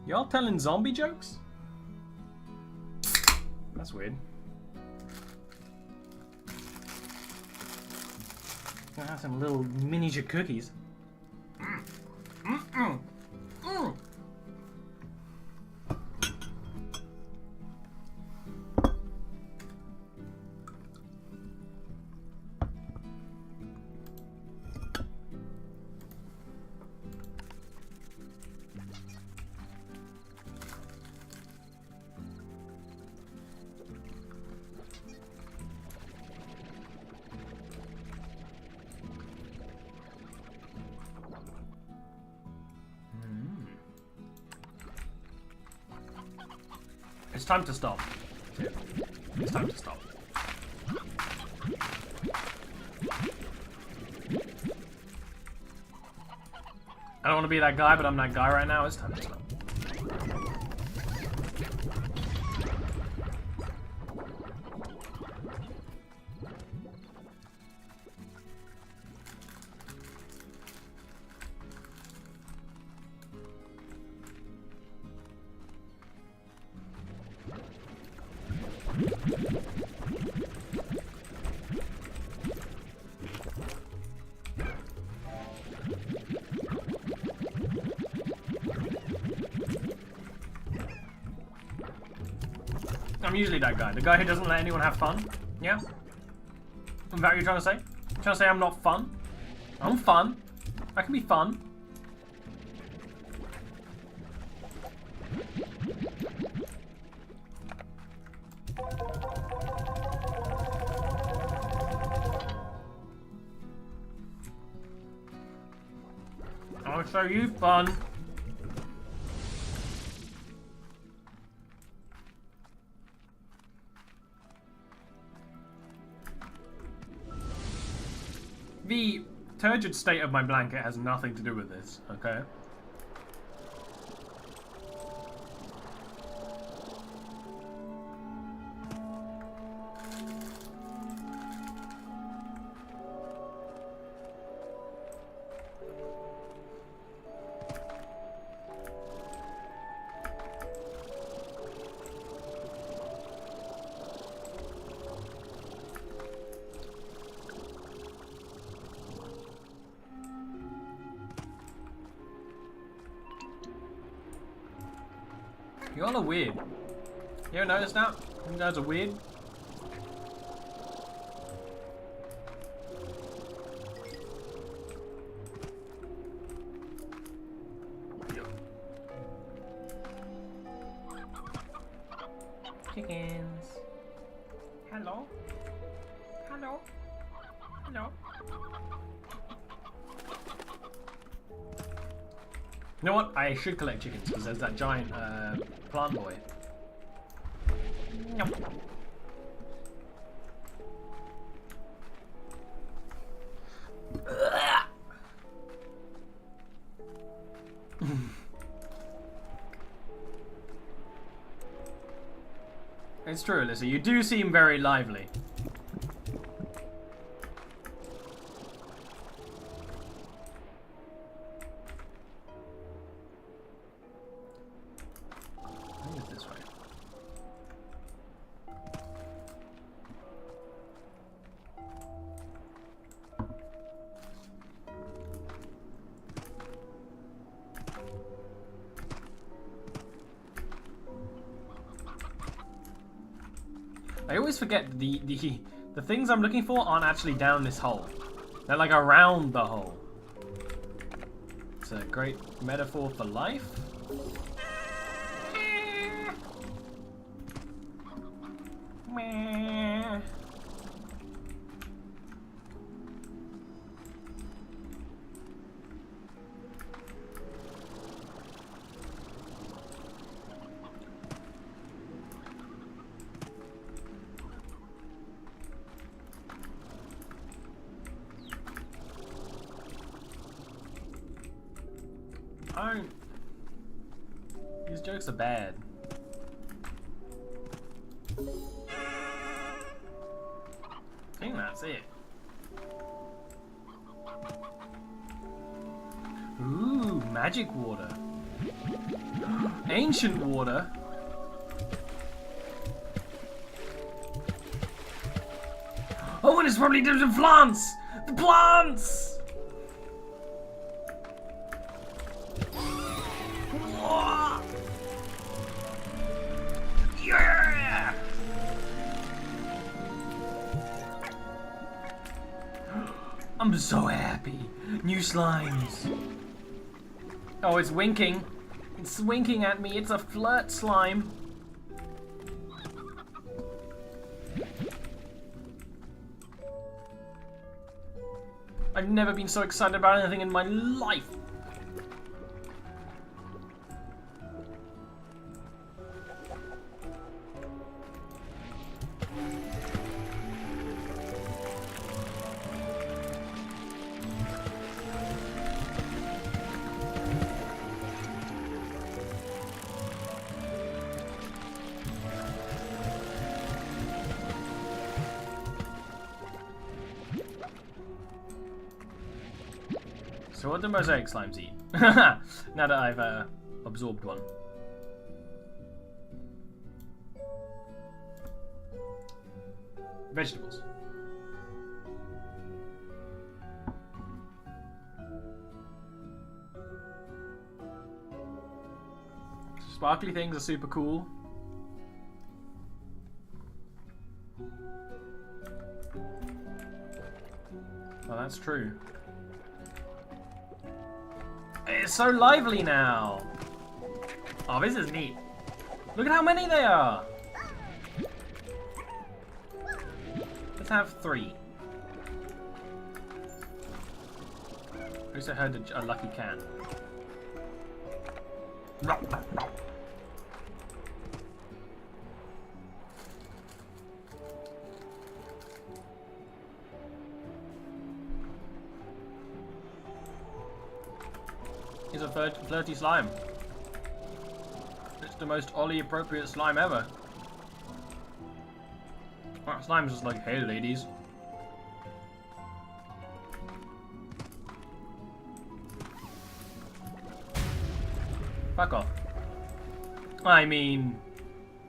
Y'all telling zombie jokes? That's weird. Gonna have some little miniature cookies. It's time to stop. It's time to stop. I don't want to be that guy, but I'm that guy right now. It's time to stop. I'm usually that guy. The guy who doesn't let anyone have fun. Yeah? Is that what you're trying to say? You're trying to say I'm not fun? I'm fun. I can be fun. I'll show you fun. The turgid state of my blanket has nothing to do with this, okay? You all are weird. You ever notice that? You guys are weird. Chickens. Hello? Hello? Hello? You know what? I should collect chickens because there's that giant plant boy. Yum. It's true, Alyssa. You do seem very lively. I always forget the things I'm looking for aren't actually down this hole. They're like around the hole. It's a great metaphor for life. These jokes are bad. I think that's it. Ooh, magic water. Ancient water. Oh, and it's probably different plants! The plants! Whoa. Yeah! I'm so happy. New slimes. Oh, it's winking. It's winking at me. It's a flirt slime. I've never been so excited about anything in my life. So what do mosaic slimes eat? Now that I've absorbed one. Vegetables. Sparkly things are super cool. Oh, that's true. It's so lively now. Oh, this is neat. Look at how many they are. Let's have 3. At least I heard a lucky cat. He's a flirty slime. It's the most Ollie appropriate slime ever. That slime's just like, hey ladies. Fuck off. I mean,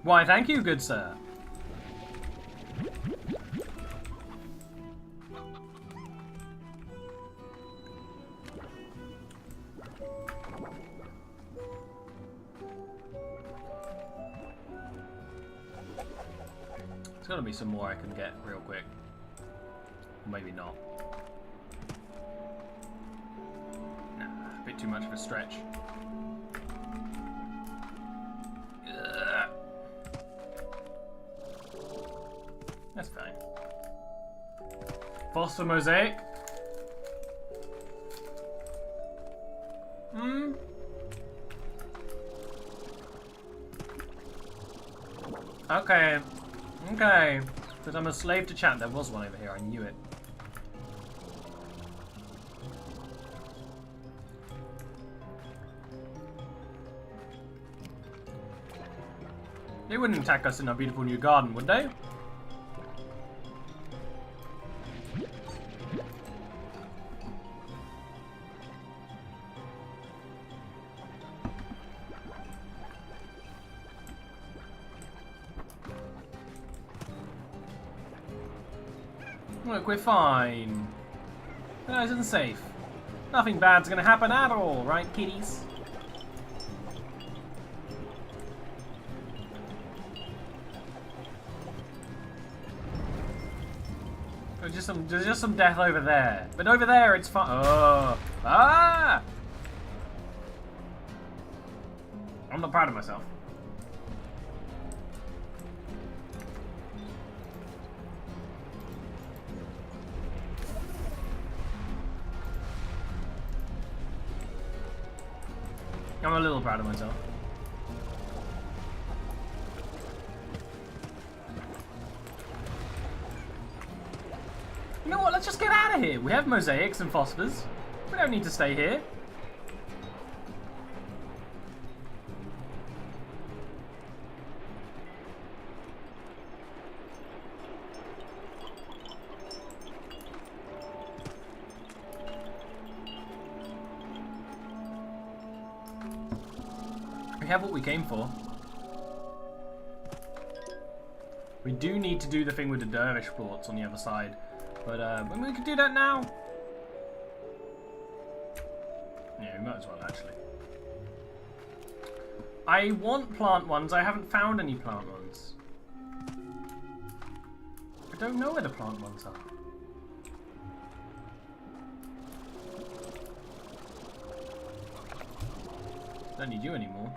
why thank you, good sir. There's gotta be some more I can get real quick. Maybe not. Nah, a bit too much of a stretch. Ugh. That's fine. Phosphor mosaic. Okay. Okay. Because I'm a slave to chat. There was one over here. I knew it. They wouldn't attack us in our beautiful new garden, would they? Look, we're fine. Nice and safe. Nothing bad's gonna happen at all, right, kitties? There's just some death over there. But over there, it's fine. Oh. Ah! I'm not proud of myself. I'm a little proud of myself. You know what? Let's just get out of here. We have mosaics and phosphors. We don't need to stay here. We have what we came for. We do need to do the thing with the dervish plots on the other side. But we could do that now. Yeah, we might as well actually. I want plant ones. I haven't found any plant ones. I don't know where the plant ones are. Don't need you anymore.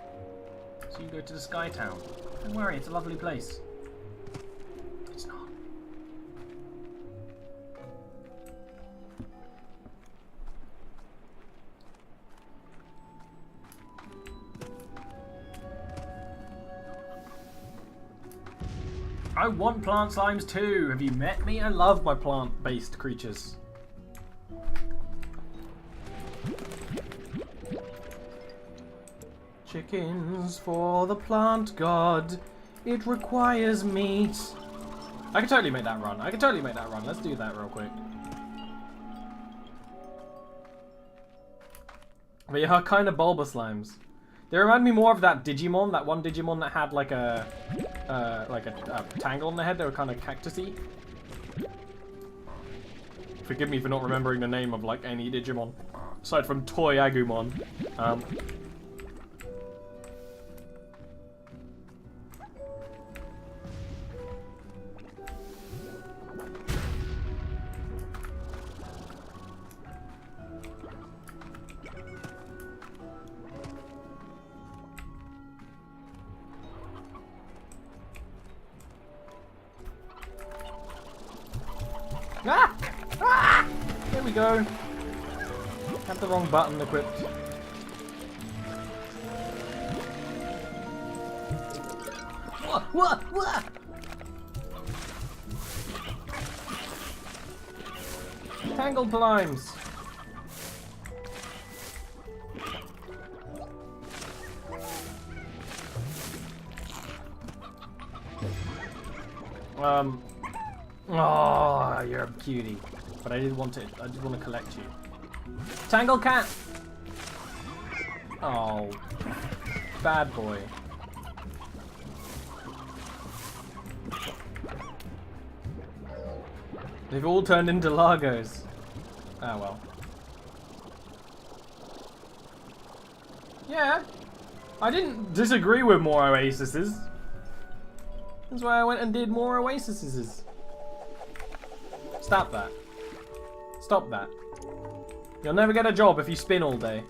So you go to the Sky Town. Don't worry, it's a lovely place. It's not. I want plant slimes too. Have you met me? I love my plant-based creatures. Chickens for the plant god. It requires meat. I can totally make that run. I can totally make that run. Let's do that real quick. They are kind of bulba slimes. They remind me more of that Digimon, that one Digimon that had like a tangle on the head. They were kind of cactusy. Forgive me for not remembering the name of like any Digimon, aside from Toy Agumon. Ah! Ah! There we go. Had the wrong button equipped. What? Tangled limes. Oh, you're a cutie. But I did want to collect you. Tangle cat! Oh. Bad boy. They've all turned into Largos. Ah, well. Yeah. I didn't disagree with more oases. That's why I went and did more oases. Stop that. Stop that. You'll never get a job if you spin all day.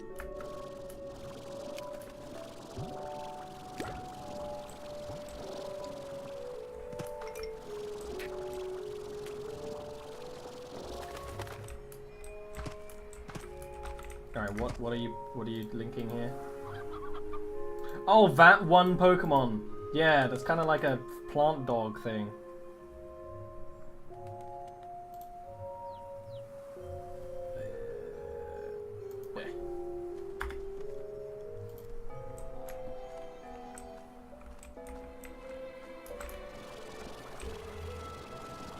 Alright, what are you linking here? Oh, that one Pokemon. Yeah, that's kind of like a plant dog thing.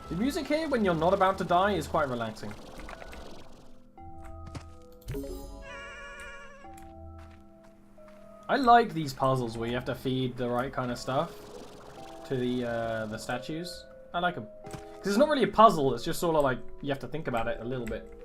The music here, when you're not about to die, is quite relaxing. I like these puzzles where you have to feed the right kind of stuff to the statues. I like them. Because it's not really a puzzle, it's just sort of like you have to think about it a little bit.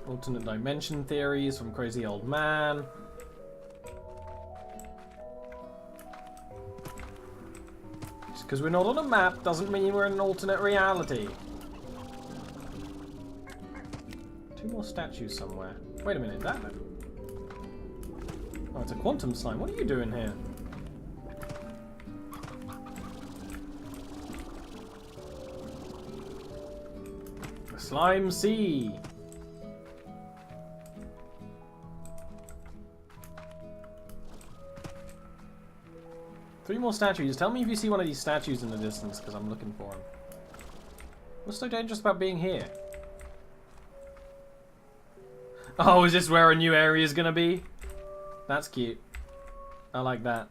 Alternate dimension theories from Crazy Old Man. Just because we're not on a map doesn't mean we're in an alternate reality. 2 more statues somewhere. Wait a minute, that? Oh, it's a quantum slime. What are you doing here? The Slime Sea. Three more statues. Tell me if you see one of these statues in the distance, because I'm looking for them. What's so dangerous about being here? Oh, is this where a new area is gonna be? That's cute. I like that.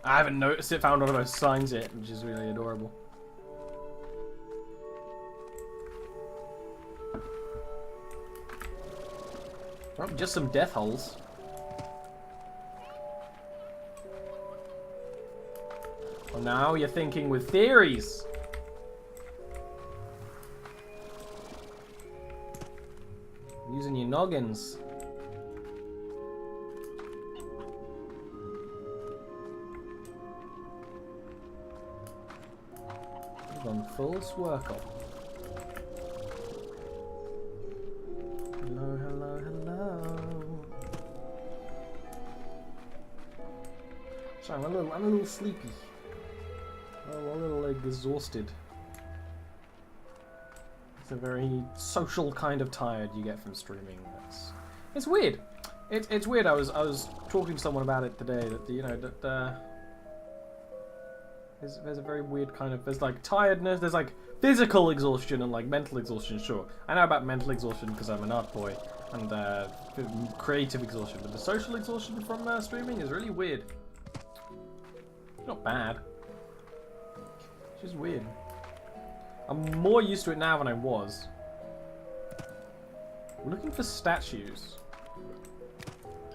I haven't noticed it, found one of those signs yet, which is really adorable. Oh, just some death holes. Well, now you're thinking with theories. Using your noggins. You've gone full swirl. Hello, hello, hello. Sorry, I'm a little sleepy. I'm a little exhausted. It's a very social kind of tired you get from streaming. It's weird. It's weird. I was talking to someone about it today. That you know that there's a very weird kind of like tiredness. There's like physical exhaustion and like mental exhaustion. Sure, I know about mental exhaustion because I'm an art boy, and creative exhaustion. But the social exhaustion from streaming is really weird. It's not bad. It's just weird. I'm more used to it now than I was. I'm looking for statues.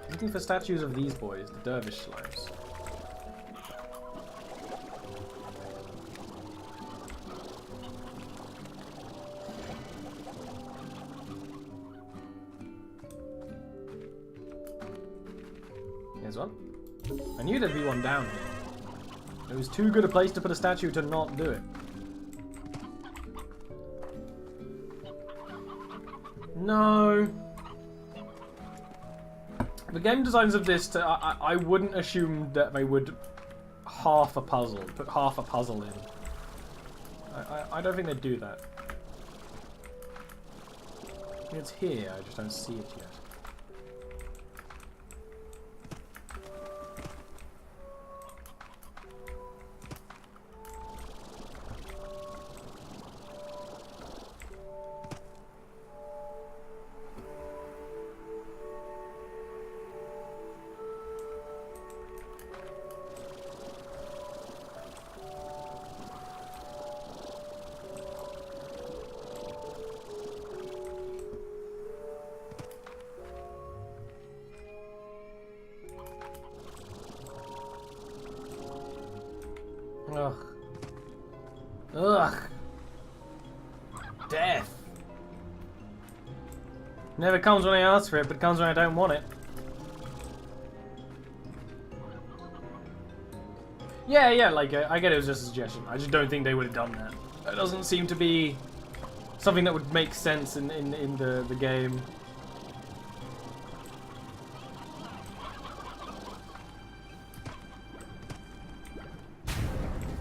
I'm looking for statues of these boys, the dervish slimes. Here's one. I knew there'd be one down here. It was too good a place to put a statue to not do it. No. The game designs of this, I wouldn't assume that they would put half a puzzle in. I don't think they'd do that. It's here, I just don't see it yet. Ugh. Ugh. Death. Never comes when I ask for it, but comes when I don't want it. Yeah, like, I get it was just a suggestion. I just don't think they would have done that. That doesn't seem to be something that would make sense in the game.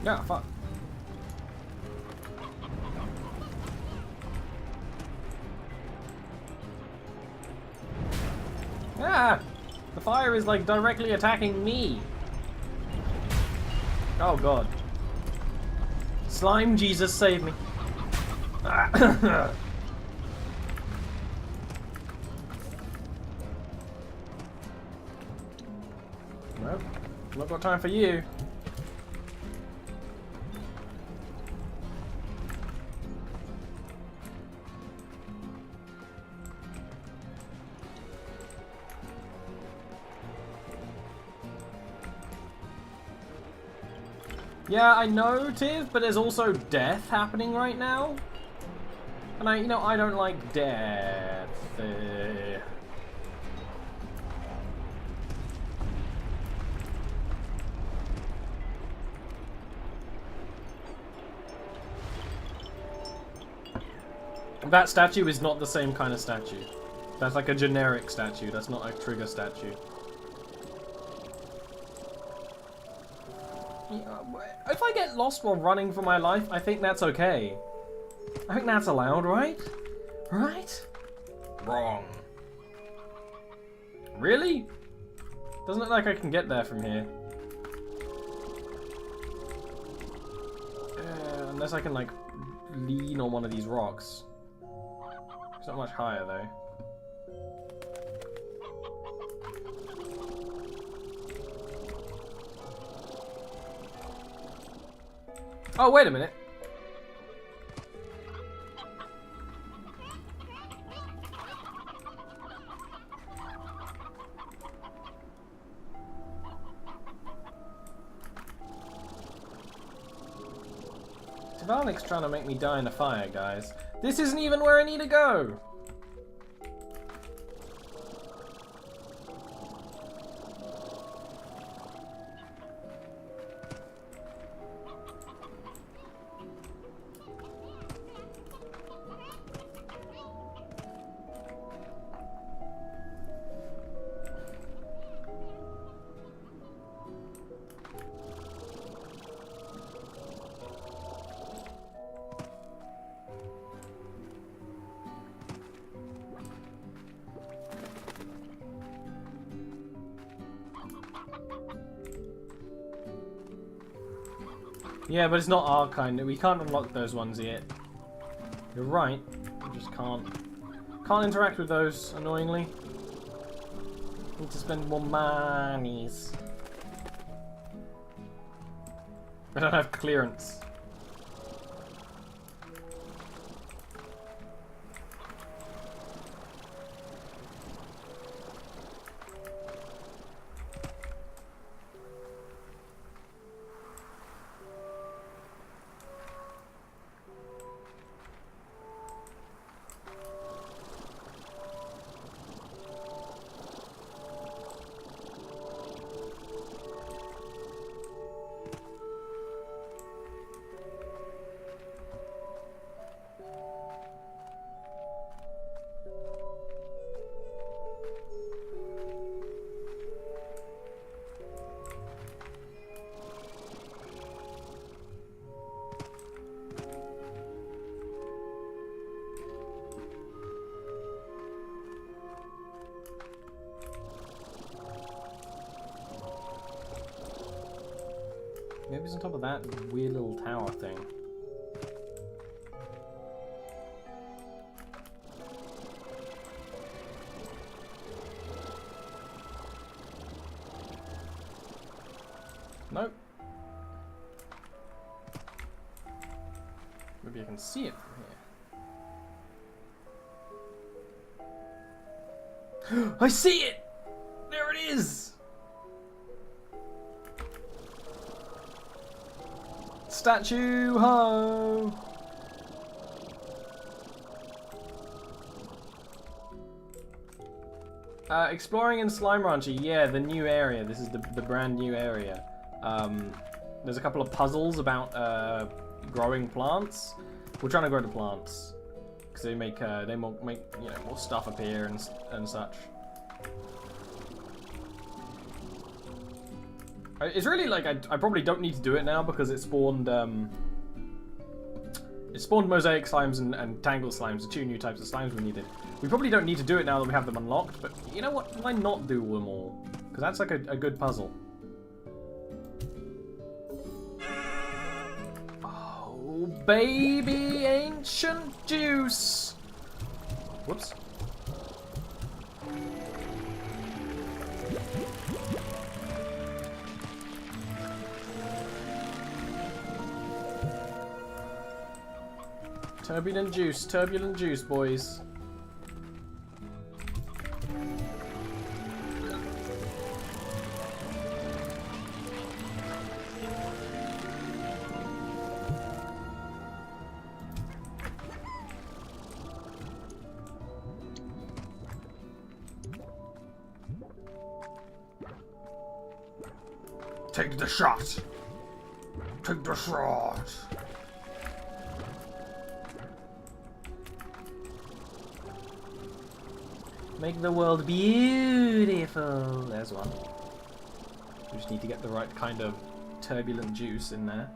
Yeah, fuck. Ah! The fire is like directly attacking me. Oh god. Slime Jesus, save me. Ah. Nope. Not got time for you. Yeah, I know, Tiv, but there's also death happening right now. And I don't like death. That statue is not the same kind of statue. That's like a generic statue. That's not a trigger statue. If I get lost while running for my life, I think that's okay. I think that's allowed, right? Right? Wrong. Really? Doesn't look like I can get there from here. Unless I can, like, lean on one of these rocks. It's not much higher though. Oh, wait a minute. Valnik's trying to make me die in a fire, guys. This isn't even where I need to go! Yeah, but it's not our kind. We can't unlock those ones yet. You're right. We just can't interact with those, annoyingly. Need to spend more monies. I don't have clearance. Maybe it's on top of that weird little tower thing. Nope. Maybe I can see it from here. I see it! There it is! Statue ho! Exploring in Slime Rancher, yeah, the new area. This is the brand new area. There's a couple of puzzles about growing plants. We're trying to grow the plants because they make more stuff appear and such. It's really like I probably don't need to do it now because it spawned mosaic slimes and tangle slimes, the two new types of slimes we needed. We probably don't need to do it now that we have them unlocked, but you know what? Why not do them all? Because that's like a good puzzle. Oh, baby ancient juice! Whoops. Turbulent juice, boys. Take the shot! Take the shot! Make the world beautiful. There's one. We just need to get the right kind of turbulent juice in there.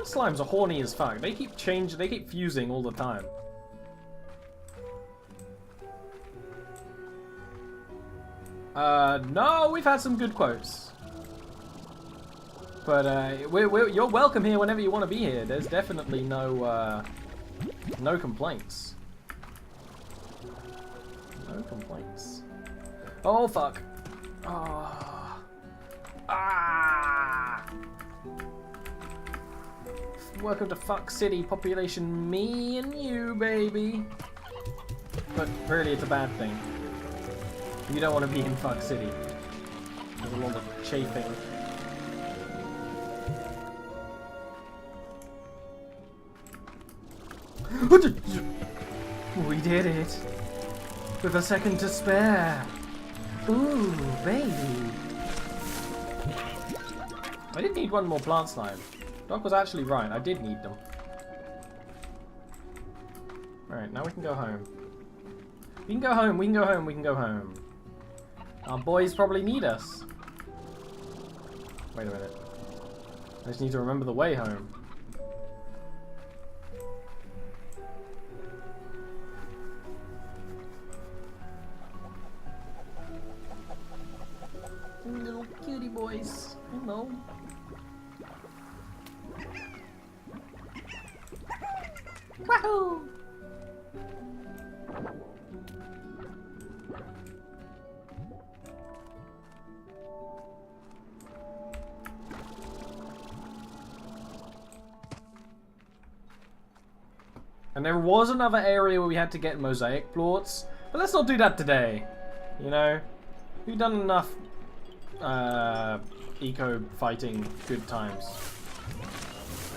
plant slimes are horny as fuck. They keep fusing all the time. No, we've had some good quotes. But you're welcome here whenever you want to be here. There's definitely no complaints. No complaints. Oh fuck. Oh. Ah. Welcome to Fuck City, population me and you, baby. But really, it's a bad thing. You don't want to be in Fuck City. There's a lot of chafing. We did it. With a second to spare. Ooh, baby. I did need one more plant slime. Doc was actually right. I did need them. Alright, now we can go home. We can go home, we can go home, we can go home. Our boys probably need us. Wait a minute. I just need to remember the way home. Little cutie boys. Hello. Wahoo! And there was another area where we had to get mosaic plorts, but let's not do that today. You know, we've done enough eco fighting good times.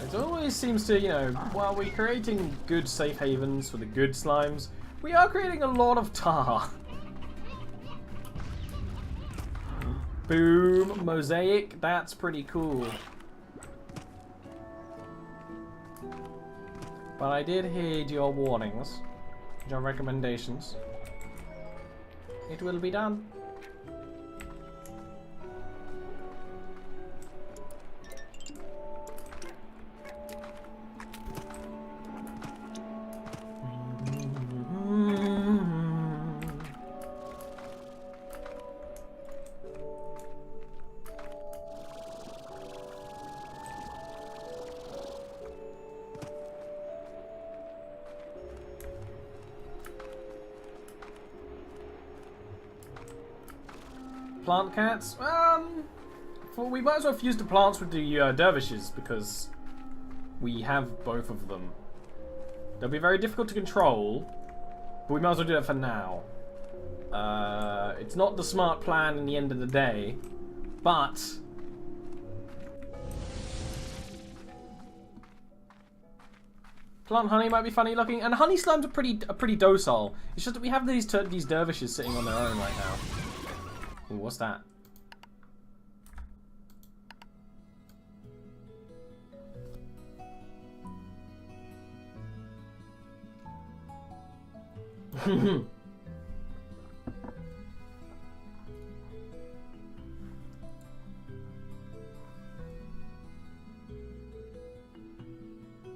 It always seems to, you know, while we're creating good safe havens for the good slimes, we are creating a lot of tar. Boom, mosaic, that's pretty cool. But I did heed your warnings, your recommendations. It will be done. Plant cats? We might as well fuse the plants with the dervishes because we have both of them. They'll be very difficult to control, but we might as well do that for now. It's not the smart plan in the end of the day, but plant honey might be funny looking, and honey slimes are pretty docile. It's just that we have these dervishes sitting on their own right now. Ooh, what's that?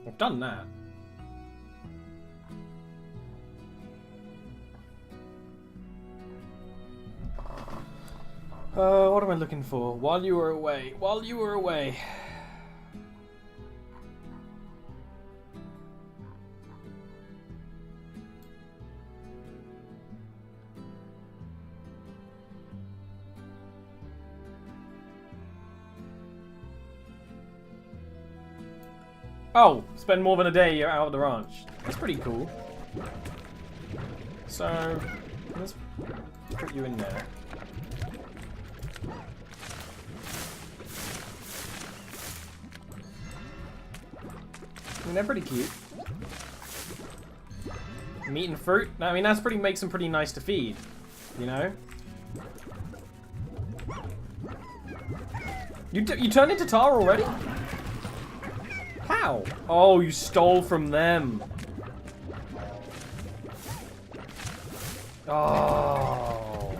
I've done that. What am I looking for? While you were away. While you were away. Oh, spend more than a day out of the ranch. That's pretty cool. So, let's put you in there. I mean, they're pretty cute. Meat and fruit. I mean, that's makes them pretty nice to feed. You know. You turned into tar already? How? Oh, you stole from them. Oh.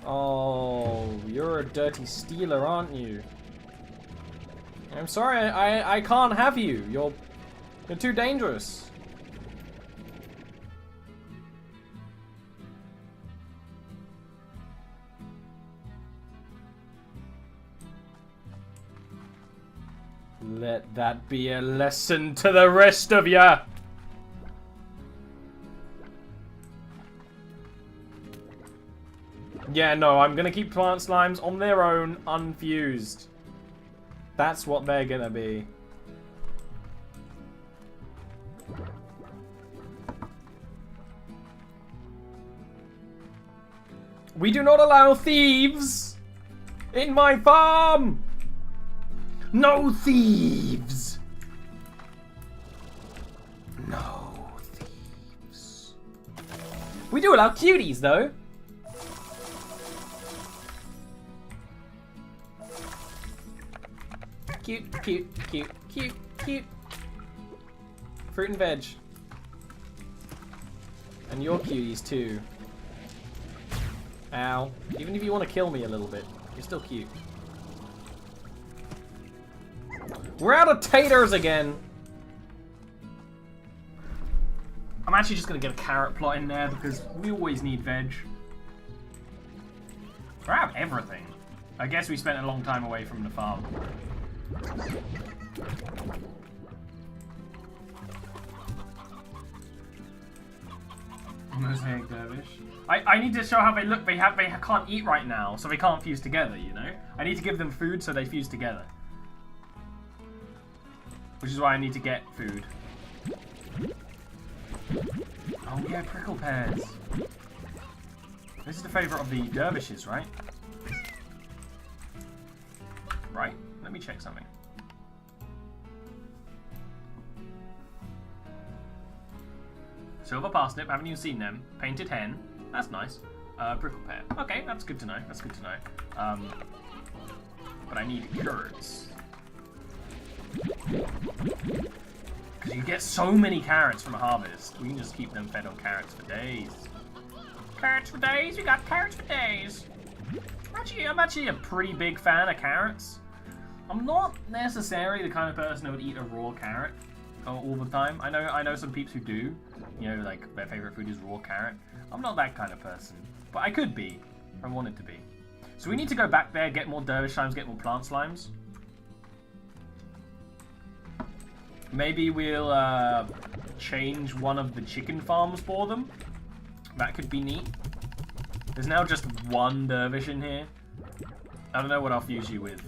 Oh, you're a dirty stealer, aren't you? I'm sorry, I can't have you. You're too dangerous. Let that be a lesson to the rest of ya. Yeah, no, I'm gonna keep plant slimes on their own, unfused. That's what they're gonna be. We do not allow thieves in my farm! No thieves! No thieves. We do allow cuties, though. Cute, cute, cute, cute, cute. Fruit and veg. And your cuties, too. Ow. Even if you want to kill me a little bit, you're still cute. We're out of taters again. I'm actually just going to get a carrot plot in there because we always need veg. We're out of everything. I guess we spent a long time away from the farm. Mosaic dervish. I need to show how they look. They can't eat right now, so they can't fuse together, you know? I need to give them food so they fuse together. Which is why I need to get food. Oh yeah, prickle pears. This is the favourite of the dervishes, right? Right? Let me check something. Silver parsnip, haven't you seen them? Painted hen, that's nice. Prickle pear. Okay, that's good to know. That's good to know. But I need carrots. Because you get so many carrots from a harvest. We can just keep them fed on carrots for days. Carrots for days? We got carrots for days. I'm actually a pretty big fan of carrots. I'm not necessarily the kind of person who would eat a raw carrot all the time. I know some peeps who do. You know, like their favorite food is raw carrot. I'm not that kind of person, but I could be if I wanted to be. So we need to go back there, get more dervish slimes, get more plant slimes. Maybe we'll change one of the chicken farms for them. That could be neat. There's now just one dervish in here. I don't know what I'll fuse you with,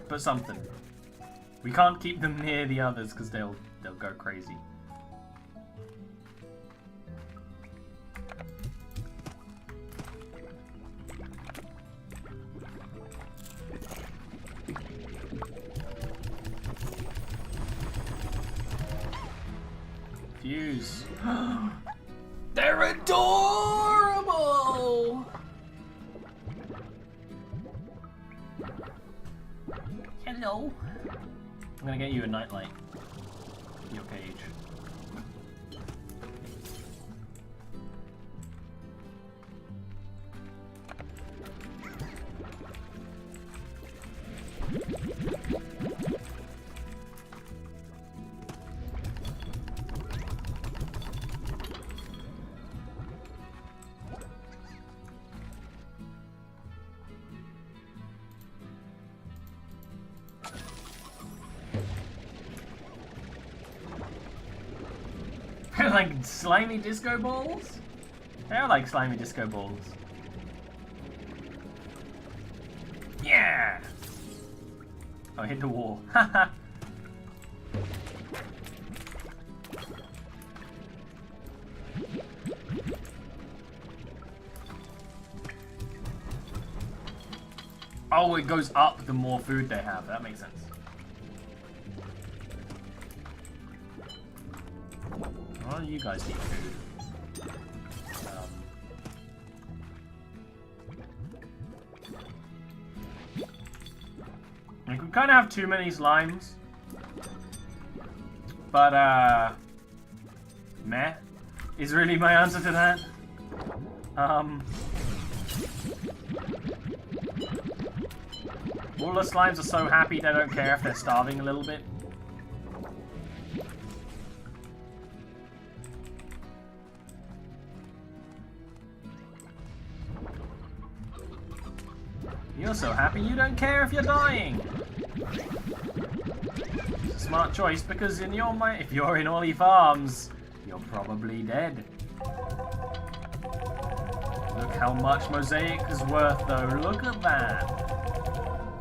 but something. We can't keep them near the others because they'll go crazy. Fuse. They're adorable! Hello. I'm gonna get you a nightlight. Your cage. Like slimy disco balls? I like slimy disco balls. Yeah! Oh, I hit the wall. Haha. Oh, it goes up the more food they have. That makes sense. Oh, you guys need food. Like, we kind of have too many slimes. But, meh is really my answer to that. All the slimes are so happy they don't care if they're starving a little bit. You're so happy you don't care if you're dying. It's a smart choice because in your mind, if you're in Ollie Farms, you're probably dead. Look how much Mosaic is worth though. Look at that.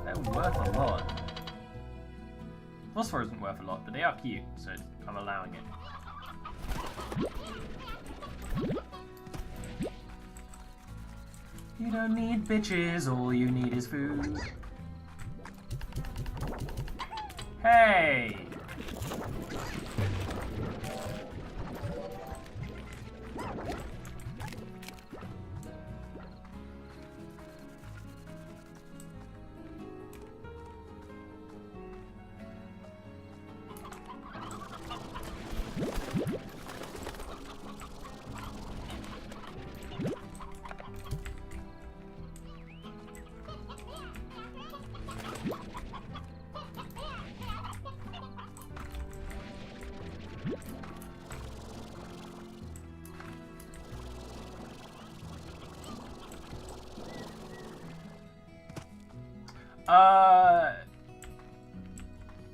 They're worth a lot. Phosphor isn't worth a lot, but they are cute, so I'm allowing it. You don't need bitches, all you need is food. Hey!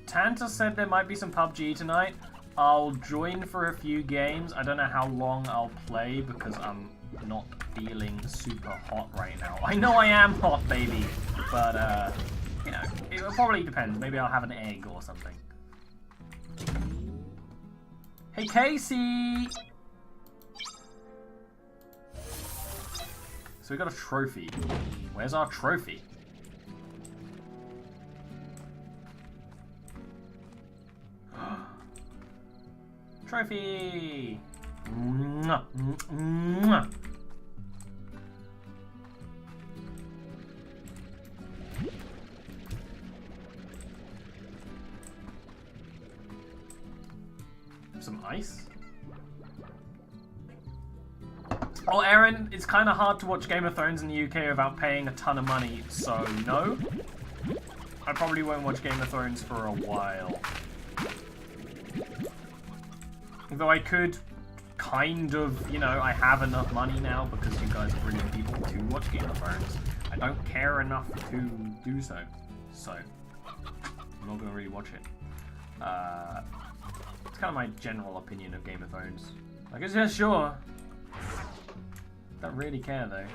Tanta said there might be some PUBG tonight. I'll join for a few games. I don't know how long I'll play because I'm not feeling super hot right now. I know I am hot, baby, but you know, it probably depends. Maybe I'll have an egg or something. Hey, Casey! So we got a trophy. Where's our trophy? Trophy! Mwah, mwah. Some ice? Oh, Aaron, it's kind of hard to watch Game of Thrones in the UK without paying a ton of money, so no. I probably won't watch Game of Thrones for a while. Though I could kind of, you know, I have enough money now because you guys are brilliant people to watch Game of Thrones. I don't care enough to do so. So, I'm not going to really watch it. It's kind of my general opinion of Game of Thrones. I guess, yeah, sure. Don't really care, though.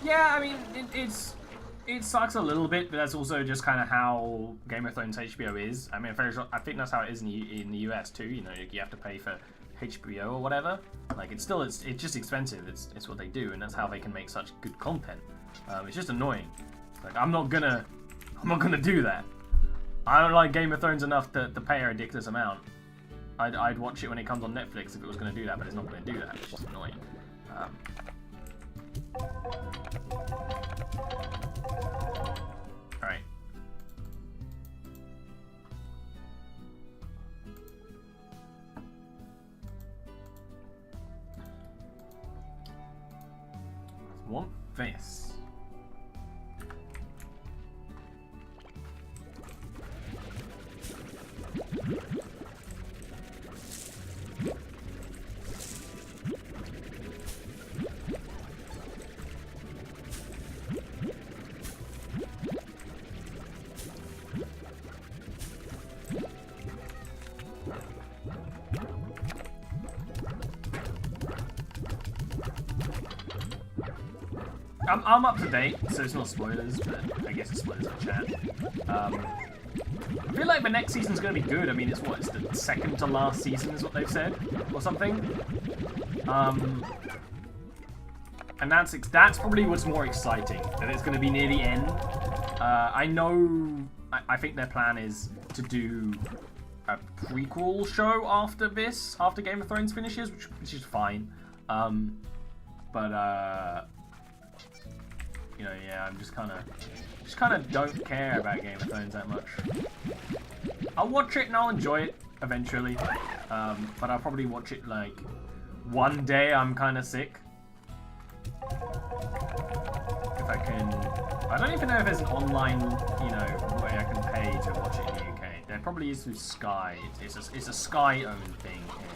Yeah, I mean, it sucks a little bit, but that's also just kind of how Game of Thrones HBO is. I mean, I think that's how it is in the US too. You know, you have to pay for HBO or whatever. Like, it's just expensive. It's what they do, and that's how they can make such good content. It's just annoying. Like, I'm not gonna do that. I don't like Game of Thrones enough to pay a ridiculous amount. I'd watch it when it comes on Netflix if it was gonna do that, but it's not gonna do that. It's just annoying. Alright. I want this. I'm up to date, so it's not spoilers, but I guess it's spoilers in chat. I feel like the next season's going to be good. I mean, it's the second to last season is what they've said, or something. And that's probably what's more exciting, that it's going to be near the end. I think their plan is to do a prequel show after this, after Game of Thrones finishes, which is fine. You know, yeah, I'm just kind of don't care about Game of Thrones that much. I'll watch it and I'll enjoy it eventually, but I'll probably watch it like one day. I'm kind of sick. If I can, I don't even know if there's an online, you know, way I can pay to watch it in the UK. There probably is through Sky. It's a Sky-owned thing here.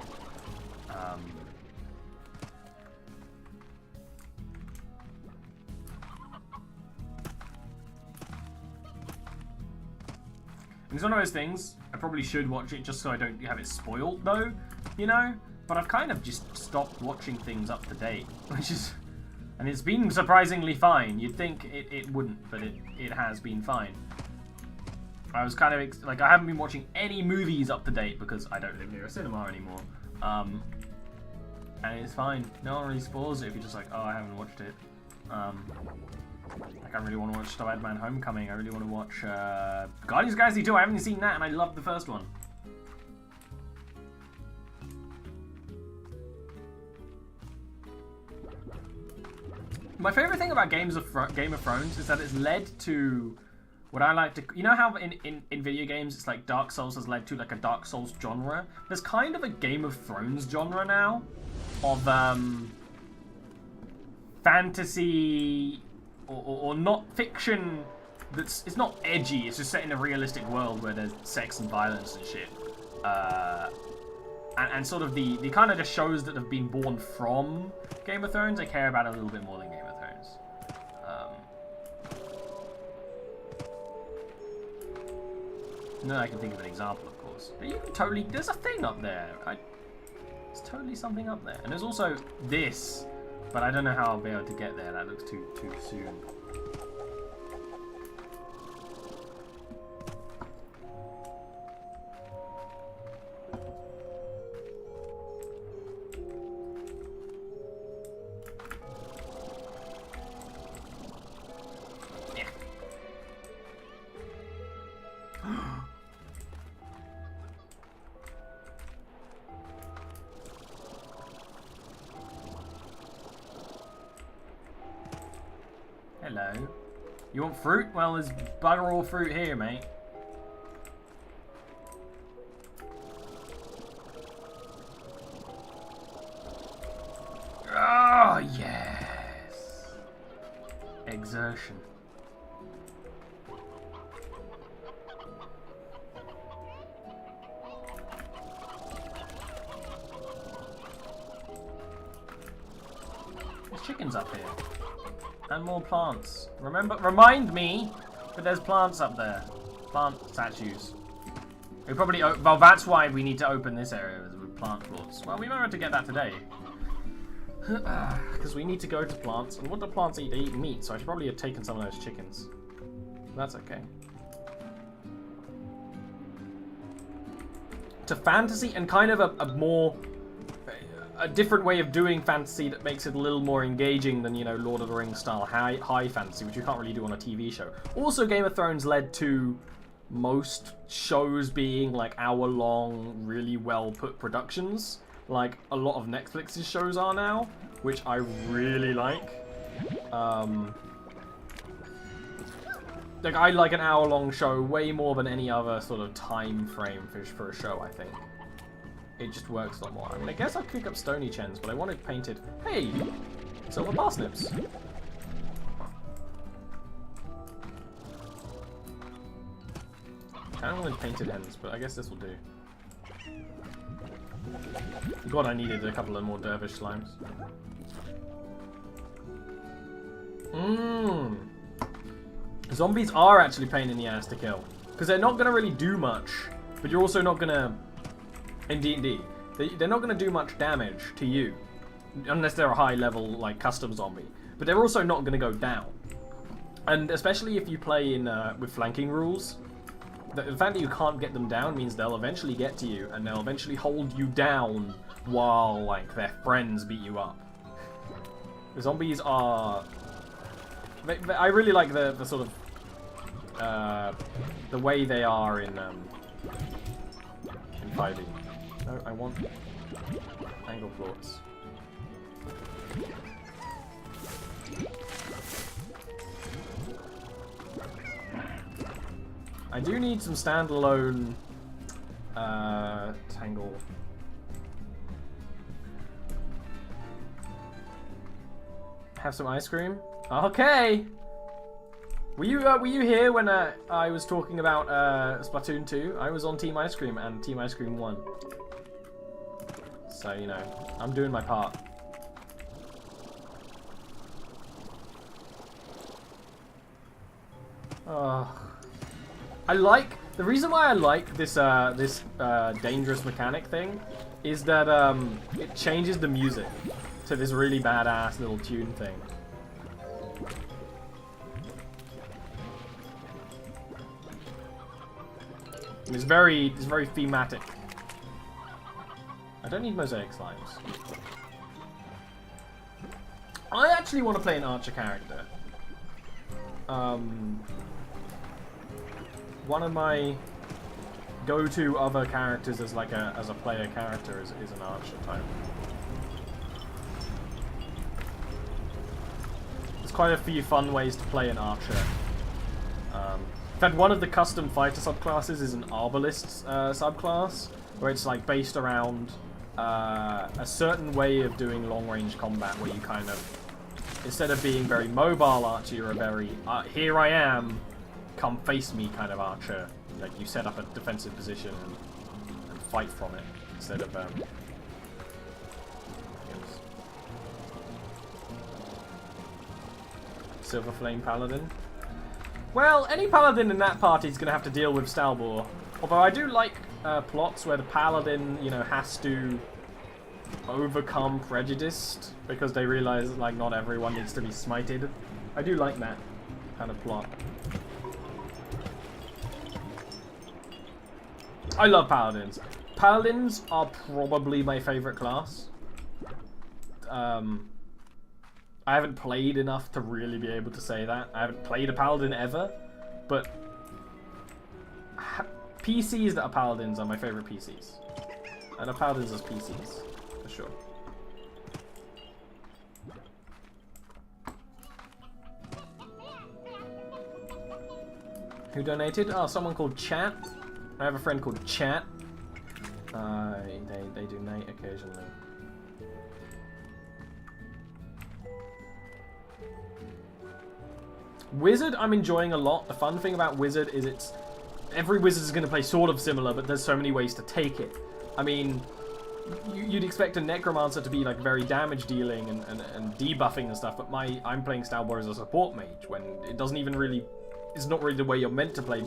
It's one of those things, I probably should watch it just so I don't have it spoiled though, you know? But I've kind of just stopped watching things up to date, which is... And it's been surprisingly fine. You'd think it wouldn't, but it has been fine. I was kind of... like, I haven't been watching any movies up to date because I don't live near a cinema anymore. And it's fine. No one really spoils it if you're just like, oh, I haven't watched it. Like, I really want to watch Spider-Man Homecoming. I really want to watch Guardians of the Galaxy 2. I haven't seen that, and I loved the first one. My favourite thing about Game of Thrones is that it's led to what I like to... You know how in video games it's like Dark Souls has led to like a Dark Souls genre? There's kind of a Game of Thrones genre now of fantasy... Or not fiction it's not edgy, it's just set in a realistic world where there's sex and violence and shit. And sort of the kind of the shows that have been born from Game of Thrones, I care about a little bit more than Game of Thrones. No, I can think of an example, of course. But you can totally... There's a thing up there. There's totally something up there. And there's also this... But I don't know how I'll be able to get there. That looks too soon. Yeah. Hello. You want fruit? Well, there's bugger all fruit here, mate. Oh, yes. Exertion. There's chickens up here. And more plants. Remind me that there's plants up there. Plant statues. We probably... Well, that's why we need to open this area with plant floors. Well, we might have to get that today. Because we need to go to plants. And what do plants eat? They eat meat, so I should probably have taken some of those chickens. That's okay. To fantasy and kind of a different way of doing fantasy that makes it a little more engaging than, you know, Lord of the Rings style high fantasy, which you can't really do on a TV show. Also, Game of Thrones led to most shows being like hour-long, really well-put productions, like a lot of Netflix's shows are now, which I really like. Like, I like an hour-long show way more than any other sort of time frame for a show, I think. It just works a lot more. I mean, I guess I'll pick up Stony Chens, but I want it painted. Hey! Silver parsnips! I don't want painted hens, but I guess this will do. God, I needed a couple of more dervish slimes. Zombies are actually pain in the ass to kill. Because they're not going to really do much, but you're also not going to... In D&D, they're not going to do much damage to you, unless they're a high-level, like, custom zombie. But they're also not going to go down. And especially if you play in with flanking rules, the fact that you can't get them down means they'll eventually get to you, and they'll eventually hold you down while, like, their friends beat you up. The zombies are... I really like the sort of... the way they are in 5e. No, I want angle floors. I do need some standalone tangle. Have some ice cream? Okay. Were you here when I was talking about Splatoon 2? I was on Team Ice Cream and Team Ice Cream won. So, you know, I'm doing my part. The reason why I like this this dangerous mechanic thing is that it changes the music to this really badass little tune thing. It's very thematic. I don't need mosaic slimes. I actually want to play an archer character. One of my go-to other characters as like as a player character is an archer type. There's quite a few fun ways to play an archer. In fact, one of the custom fighter subclasses is an arbalist subclass, where it's like based around a certain way of doing long-range combat, where you kind of, instead of being very mobile archer, you're a very here I am, come face me kind of archer. Like you set up a defensive position and fight from it instead of Silver Flame Paladin. Well, any paladin in that party is going to have to deal with Stalbor. Although I do like plots where the paladin, you know, has to overcome prejudice because they realize like not everyone needs to be smited. I do like that kind of plot. I love paladins. Paladins are probably my favorite class. I haven't played enough to really be able to say that. I haven't played a paladin ever, but PCs that are paladins are my favorite PCs. And paladins as PCs, for sure. Who donated? Oh, someone called Chat. I have a friend called Chat. They donate occasionally. Wizard, I'm enjoying a lot. The fun thing about Wizard is every Wizard is going to play sort of similar, but there's so many ways to take it. I mean, you'd expect a Necromancer to be like very damage dealing and debuffing and stuff, but I'm playing Stalbor as a support mage when it doesn't even really, it's not really the way you're meant to play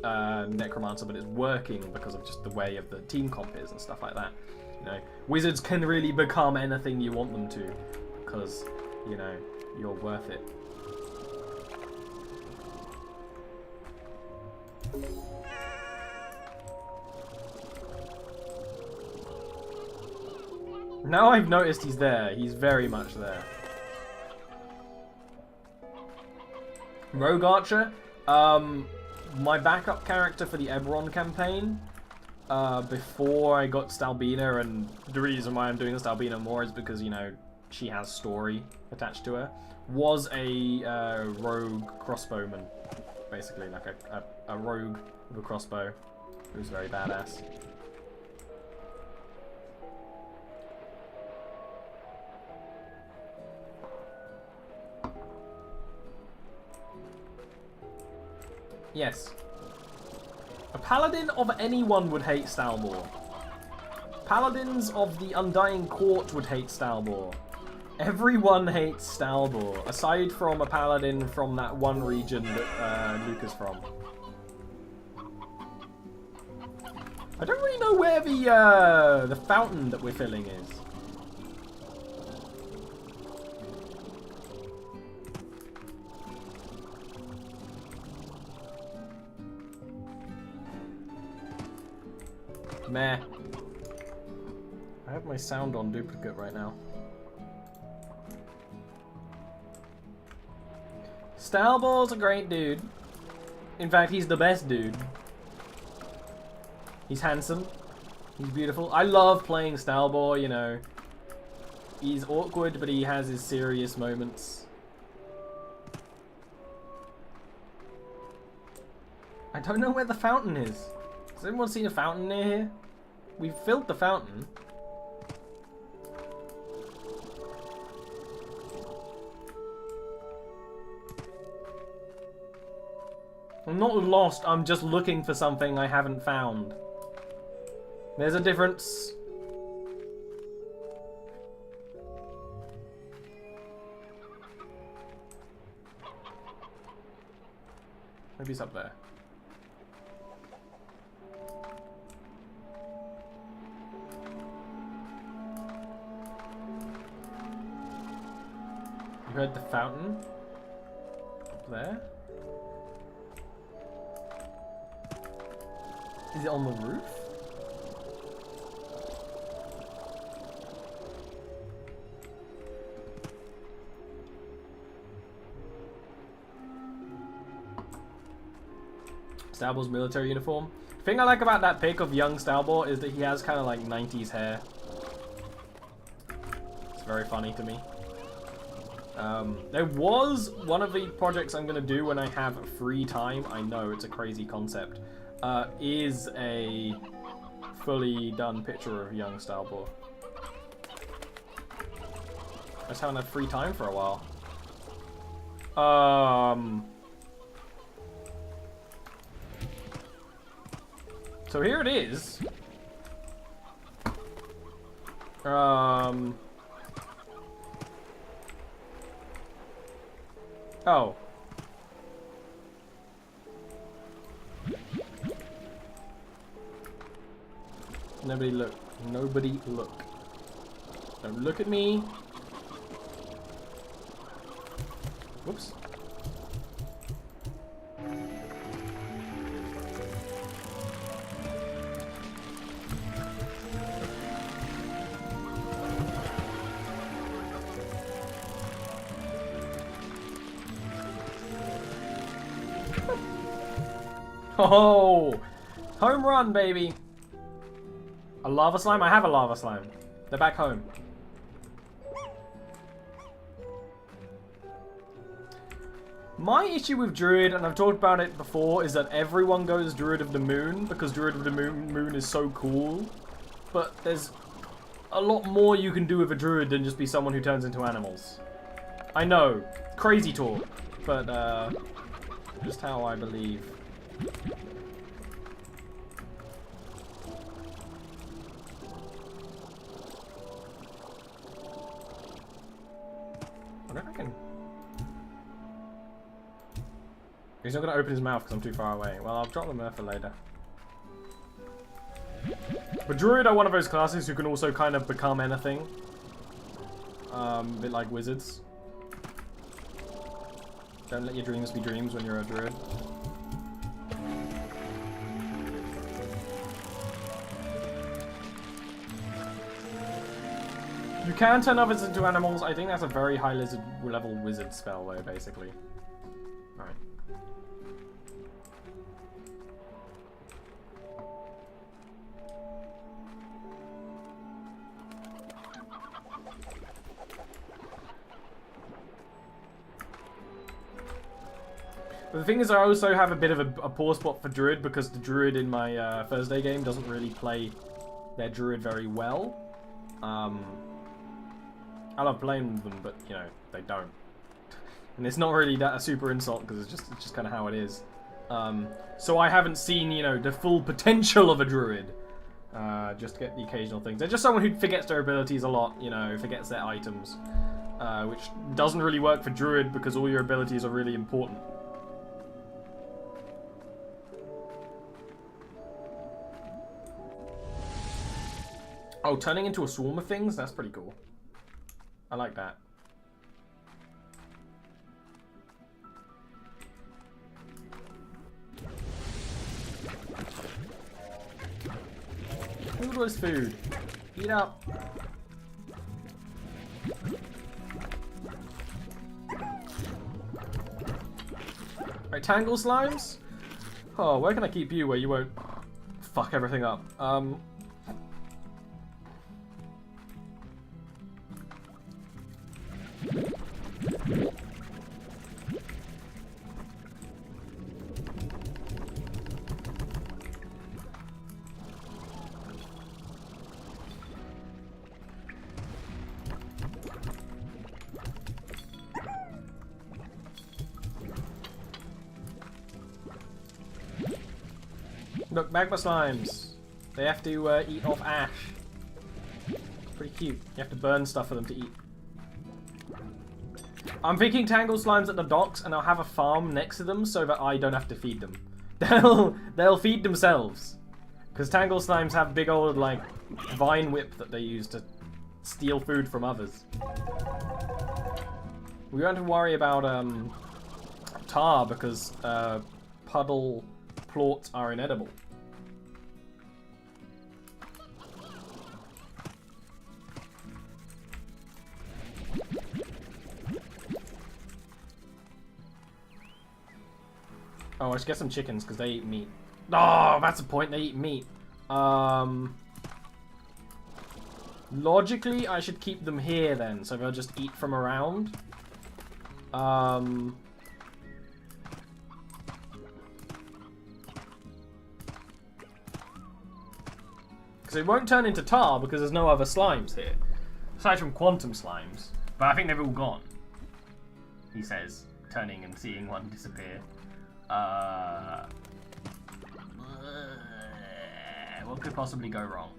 Necromancer, but it's working because of just the way of the team comp is and stuff like that. You know, Wizards can really become anything you want them to because, you know, you're worth it. Now I've noticed he's there. He's very much there. Rogue Archer. My backup character for the Eberron campaign, before I got Stalbina, and the reason why I'm doing Stalbina more is because, you know, she has story attached to her, was a rogue crossbowman. Basically, like a rogue with a crossbow who's very badass. Yes. A paladin of anyone would hate Stalbor. Paladins of the Undying Court would hate Stalbor. Everyone hates Stalbor, aside from a paladin from that one region that Luke is from. I don't really know where the fountain that we're filling is. Meh. I have my sound on duplicate right now. Stalbor's a great dude. In fact, he's the best dude. He's handsome. He's beautiful. I love playing Stalbor, you know. He's awkward, but he has his serious moments. I don't know where the fountain is. Has anyone seen a fountain near here? We've filled the fountain. I'm not lost, I'm just looking for something I haven't found. There's a difference. Maybe it's up there. You heard the fountain? Up there? Is it on the roof? Stalbor's military uniform. The thing I like about that pic of young Stalbor is that he has kind of like 90s hair. It's very funny to me. There was one of the projects I'm going to do when I have free time. I know, it's a crazy concept. Is a fully done picture of young Stalbor. I just haven't had free time for a while. So here it is. Oh. Nobody look. Nobody look. Don't look at me. Whoops. Oh, home run, baby. A lava slime? I have a lava slime. They're back home. My issue with Druid, and I've talked about it before, is that everyone goes Druid of the Moon because Druid of the Moon is so cool. But there's a lot more you can do with a Druid than just be someone who turns into animals. I know, crazy talk, but just how I believe. I wonder if I can... He's not going to open his mouth because I'm too far away. Well, I'll drop the Murph for later. But Druid are one of those classes who can also kind of become anything. A bit like wizards. Don't let your dreams be dreams when you're a Druid. You can turn others into animals. I think that's a very high level wizard spell though, basically. Alright. But the thing is, I also have a bit of a poor spot for Druid because the Druid in my Thursday game doesn't really play their Druid very well. I love playing them, but you know they don't, and it's not really that a super insult because it's just kind of how it is. So I haven't seen the full potential of a Druid. Just get the occasional things. They're just someone who forgets their abilities a lot, forgets their items, which doesn't really work for Druid because all your abilities are really important. Oh, turning into a swarm of things? That's pretty cool. I like that. Food was food. Eat up. Right, tangle slimes. Oh, where can I keep you where you won't fuck everything up? Look, magma slimes. They have to eat off ash. Pretty cute. You have to burn stuff for them to eat. I'm thinking tangle slimes at the docks, and I'll have a farm next to them so that I don't have to feed them. They'll feed themselves. Because tangle slimes have big old, like, vine whip that they use to steal food from others. We don't have to worry about tar because puddle plorts are inedible. Oh, I should get some chickens because they eat meat. Oh, that's the point. They eat meat. Logically, I should keep them here then, so they'll just eat from around. Because it won't turn into tar because there's no other slimes here. Aside from quantum slimes. But I think they've all gone. He says, turning and seeing one disappear. What could possibly go wrong?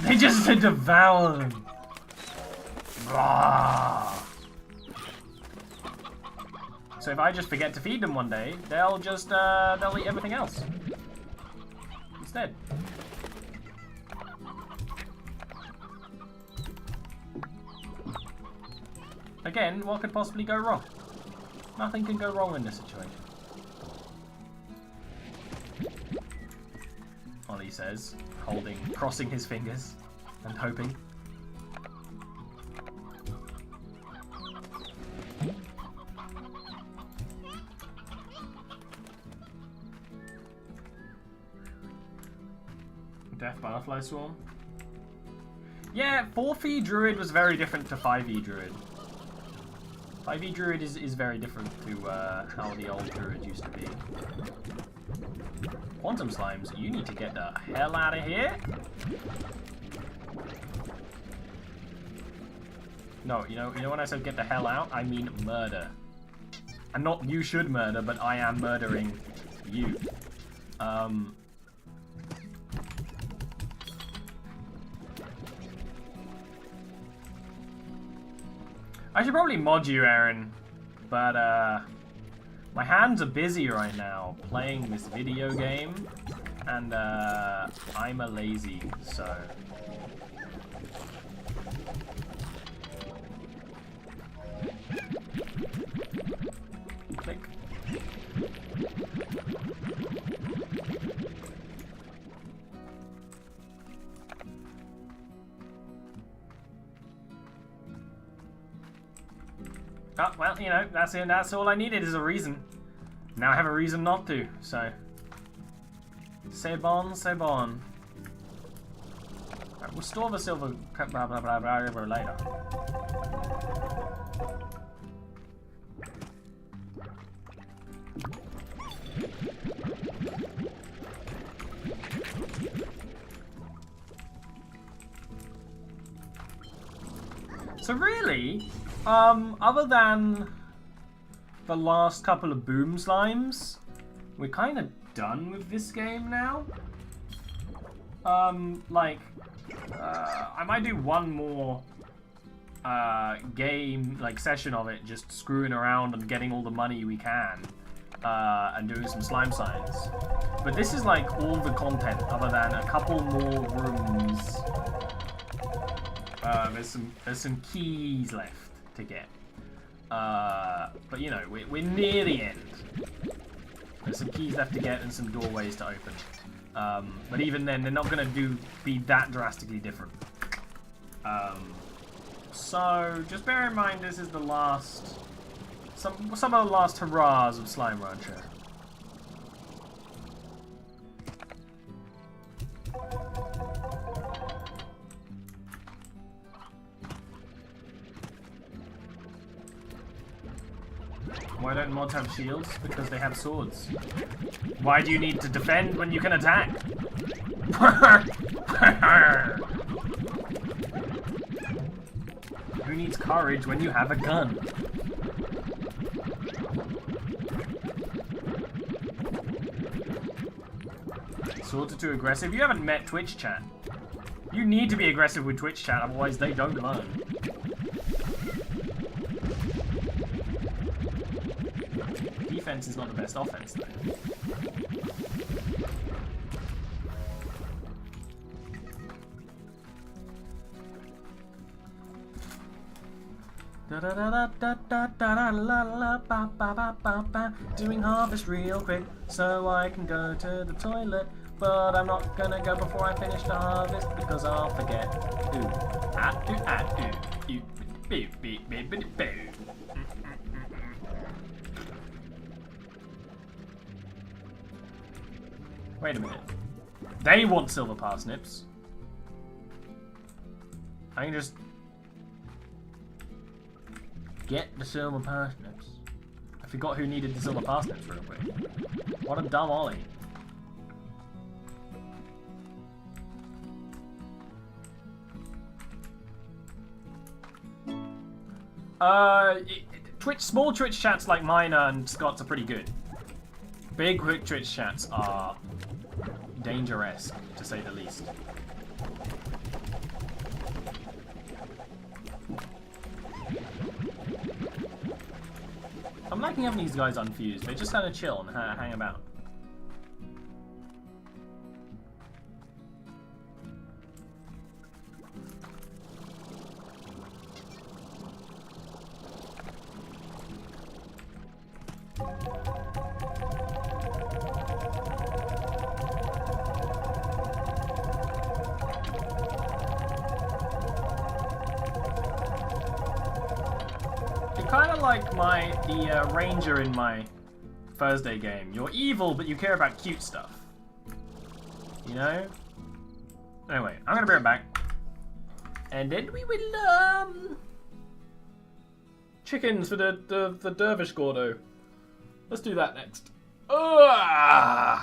They just devour them. So if I just forget to feed them one day, they'll just they'll eat everything else instead. Again, what could possibly go wrong? Nothing can go wrong in this situation. Ollie says, crossing his fingers and hoping. Death Butterfly Swarm. Yeah, 4E Druid was very different to 5E Druid. 5E Druid is very different to how the old Druid used to be. Quantum Slimes, you need to get the hell out of here. No, you know when I said get the hell out, I mean murder. And not you should murder, but I am murdering you. I should probably mod you, Aaron, but my hands are busy right now playing this video game, and I'm a lazy, so. Click. Oh, well, you know, that's it. That's all I needed is a reason. Now I have a reason not to, so. C'est bon, c'est bon. Right, we'll store the silver blah blah blah blah later. So really, other than the last couple of boom slimes, we're kind of done with this game now. I might do one more game, like session of it, just screwing around and getting all the money we can, and doing some slime science. But this is like all the content, other than a couple more rooms. There's some keys left to get. But you know, we're near the end. There's some keys left to get and some doorways to open. But even then, they're not going to be that drastically different. So just bear in mind, this is the last, some of the last hurrahs of Slime Rancher. Why don't mods have shields? Because they have swords. Why do you need to defend when you can attack? Who needs courage when you have a gun? Swords are too aggressive? You haven't met Twitch chat. You need to be aggressive with Twitch chat, otherwise they don't learn. Defense is not the best offense, though. Doing harvest real quick so I can go to the toilet, but I'm not gonna go before I finish the harvest because I'll forget. Ooh, ooh, beep, beep, beep, beep, beep. Wait a minute. They want silver parsnips. I can just get the silver parsnips. I forgot who needed the silver parsnips real quick. What a dumb ollie. Small Twitch chats like mine and Scott's are pretty good. Big quick Twitch chats are dangerous, to say the least. I'm liking having these guys unfused. They just kind of chill and hang about. Kind of like the ranger in my Thursday game. You're evil, but you care about cute stuff. You know? Anyway, I'm gonna bring it back. And then we will, chickens for the dervish Gordo. Let's do that next. Ugh!